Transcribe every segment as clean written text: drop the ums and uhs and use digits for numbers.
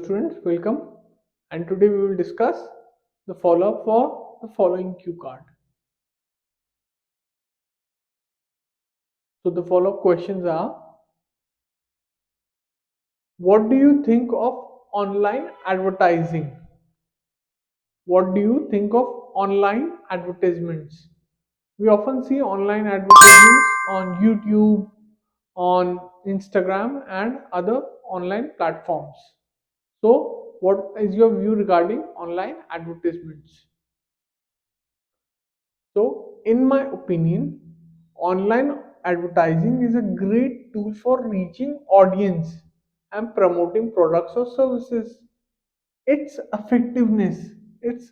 students, welcome. And today we will discuss the follow-up for the following cue card. So the follow-up questions are: what do you think of online advertising? What do you think of online advertisements? We often see online advertisements on YouTube, on Instagram, and other online platforms. So, what is your view regarding online advertisements? So, in my opinion, online advertising is a great tool for reaching audience and promoting products or services. Its effectiveness, its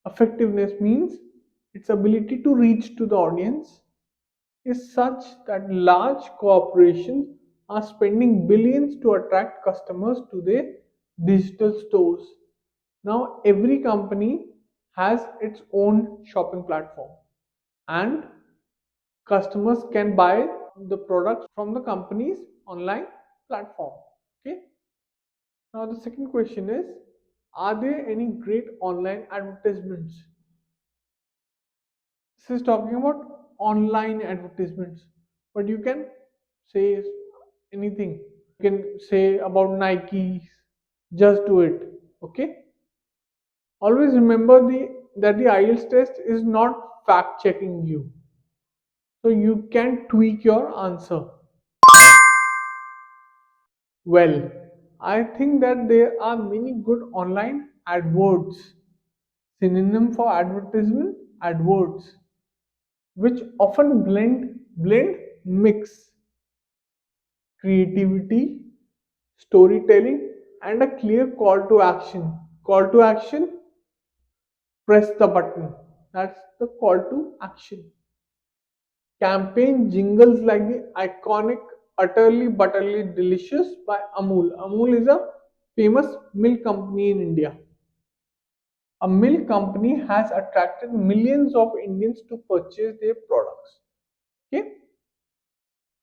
effectiveness means its ability to reach to the audience is such that large corporations are spending billions to attract customers to their digital stores. Now, every company has its own shopping platform, and customers can buy the products from the company's online platform. Okay. Now, the second question is: are there any great online advertisements? This is talking about online advertisements, but you can say anything. You can say about Nike, just do it. Okay. Always remember that the IELTS test is not fact checking you, so you can tweak your answer. Well, I think that there are many good online AdWords, synonym for advertisement, AdWords, which often blend mix creativity, storytelling, and a clear call to action. Call to action: press the button. That's the call to action. Campaign jingles like the iconic Utterly Butterly Delicious by Amul. Amul is a famous milk company in India. A milk company has attracted millions of Indians to purchase their products. Okay.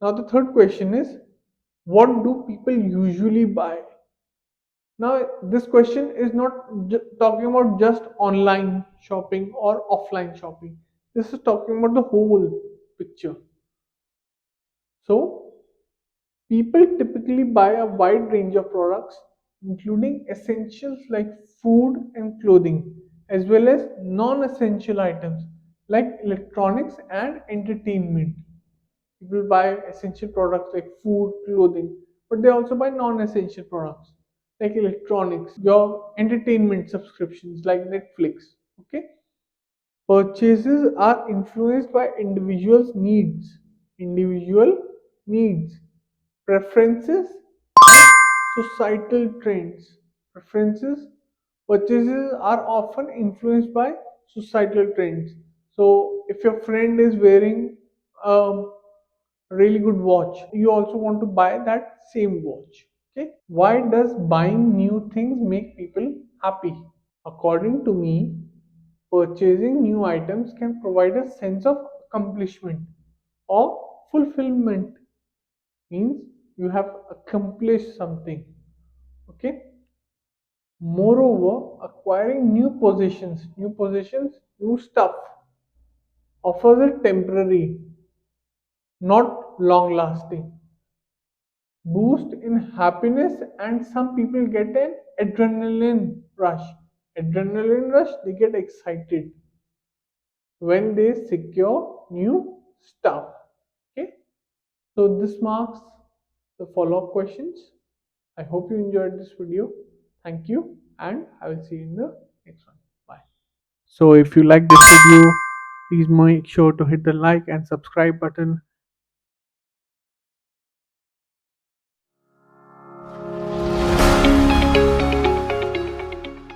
Now the third question is: what do people usually buy? Now this question is not talking about just online shopping or offline shopping. This is talking about the whole picture. So people typically buy a wide range of products, including essentials like food and clothing, as well as non essential items like electronics and entertainment. People buy essential products like food, clothing, but they also buy non essential products like electronics, your entertainment subscriptions like Netflix. Okay. Purchases are influenced by individual needs, preferences, societal trends. Preferences, purchases are often influenced by societal trends. So, if your friend is wearing a really good watch, you also want to buy that same watch. Okay. Why does buying new things make people happy? According to me, purchasing new items can provide a sense of accomplishment or fulfillment. Means you have accomplished something. Okay. Moreover, acquiring new stuff offers a temporary, not long lasting boost in happiness, and some people get an adrenaline rush. Adrenaline rush, they get excited when they secure new stuff. Okay, so this marks the follow-up questions. I hope you enjoyed this video. Thank you, and I will see you in the next one. Bye. So if you like this video, please make sure to hit the like and subscribe button